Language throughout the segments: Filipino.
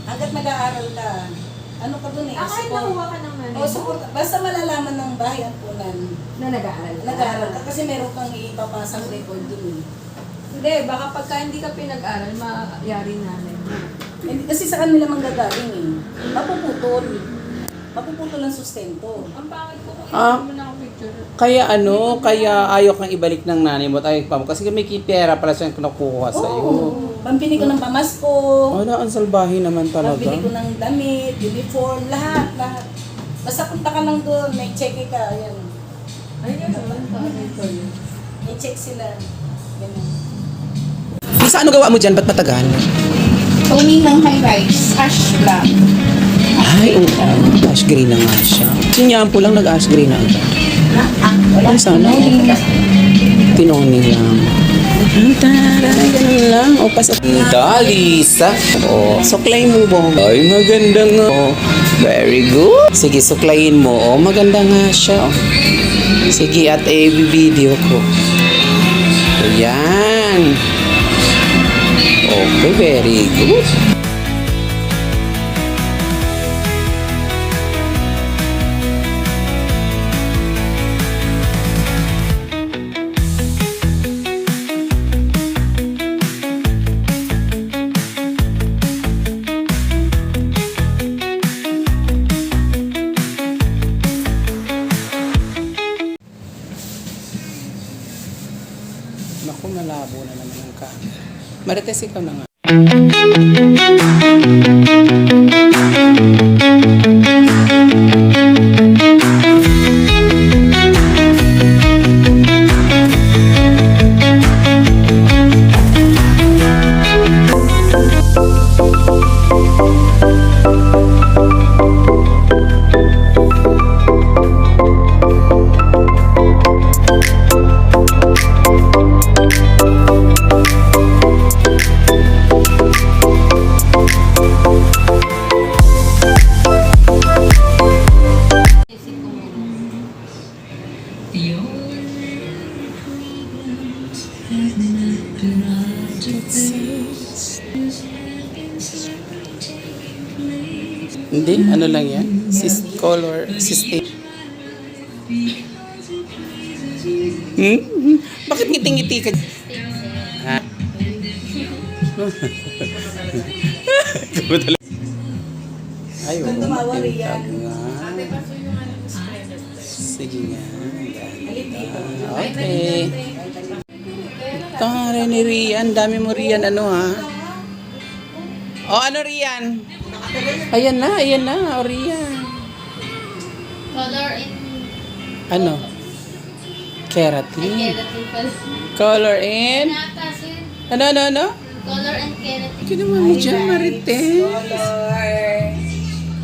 Hanggat nag-aaral ka, ano ka dun eh? Kahit nakuha ka ng money. O, support. Basta malalaman ng bahay at punan. Na nag-aaral ka. Nag-aaral ka kasi meron kang ipapasang record dun eh. Hindi, baka pagka hindi ka pinag-aral, mayari namin. Kasi sa kanila manggagaling eh. Mapuputol. Mapuputol ang sustento. Ang pangit ko kung Ah. mo na ako picture. Kaya ayaw kang ibalik ng nanay mo at ayaw pa mo. Kasi may pera pala siyang kinukuha sa'yo. Oo. Pambili ko ng pamasko. Wala, ang salbahe naman talaga. Pambili ko ng damit, uniform, lahat. Basta punta ka lang doon, may check ka. Ayan. Ayun naman, pangit ko yun. May check sila. Ganun. Isa, ano gawa mo dyan? Ba't matagal? Toning ng high-rise, ash black. Ay, oo. Ash green na nga siya. Sinyampo lang nag-ash green na agad. Wala Ay, sana. Tinoning lang. Ganun lang. O, pasok. Dalisa. O, suklay mo ba? Ay, maganda nga. O, very good. Sige, suklayin mo. O, maganda nga siya. O. Sige, at video ko. Ayan. Okay, very good. Naku, malabo na naman ang camera. Marites, ikaw na nga. Hindi, ano lang yan? Color system. Bakit ngiting-ngiti ka? Ha? Ay, oo. Kung tumawa rin yan. Sige nga. Okay. Tara ni Rian. Dami mo Rian. Ano ha? O ano Rian? Ayan na. O Rian. Color in... Ano? Keratin. Keratin pala. Color in? Nakasin. Ano? Color and keratin. Kinuha mo dyan, Marites. Color.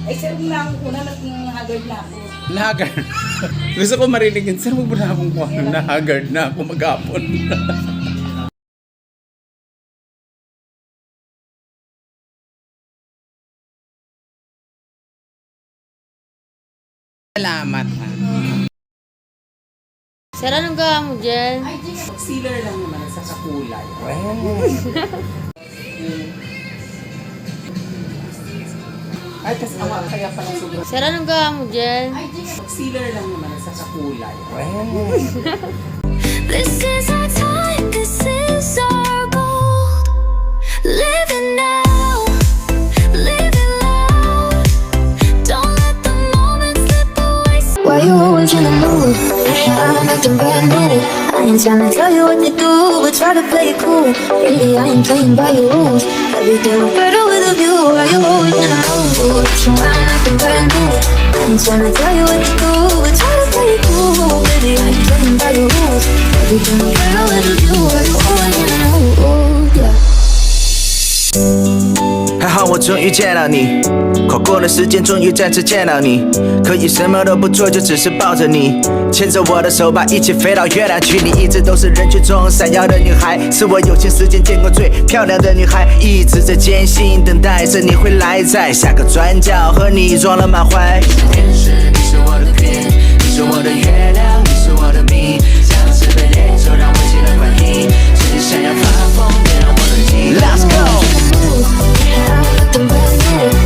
Ay, sir, na ako una, nag-haggard na ako. Nahagard. Gusto ko marinig yun. Sir, huwag mo na akong kuha. Nahagard na ako mag-apon. Salamat ha. Sir, anong gawa mo dyan? Sealer lang naman sa kakulay. Ay, kasi awa, kaya pala sobrang... Sir, anong gawa mo dyan? Sealer lang naman sa kakulay. This is our time, this is our goal. Living now, living loud. Don't let the moment slip away. Why you always in the mood? I'm acting brand new. I ain't trying to tell you what to do, but try to play it cool. Really, I ain't playing by your rules. Everything look better with a view. Why you always in the mood? So I'm acting brand new. I ain't trying to tell you what to do, but try to play it cool. Baby, I ain't playing by your rules. Everything look better with a view. Why you always in the mood? Yeah. 还好我终于见到你，跨过了时间，终于再次见到你。可以什么都不做，就只是抱着你，牵着我的手，把一起飞到月亮去。你一直都是人群中闪耀的女孩，是我有幸时间见过最漂亮的女孩。一直在艰辛等待着你会来，在下个转角和你撞了满怀。天使，你是我的天，你是我的月亮，你是我的命，相似的脸就让我起了反应，只想要发疯，别让我冷静。Let's go。 I'm acting brand new.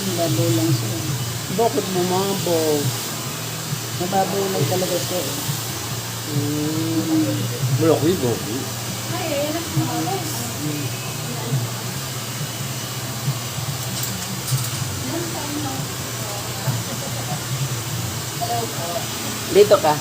Mababaw lang siya. Bakit mamabaw? Mababaw lang talaga siya. Malaki, gogi. Dito ka.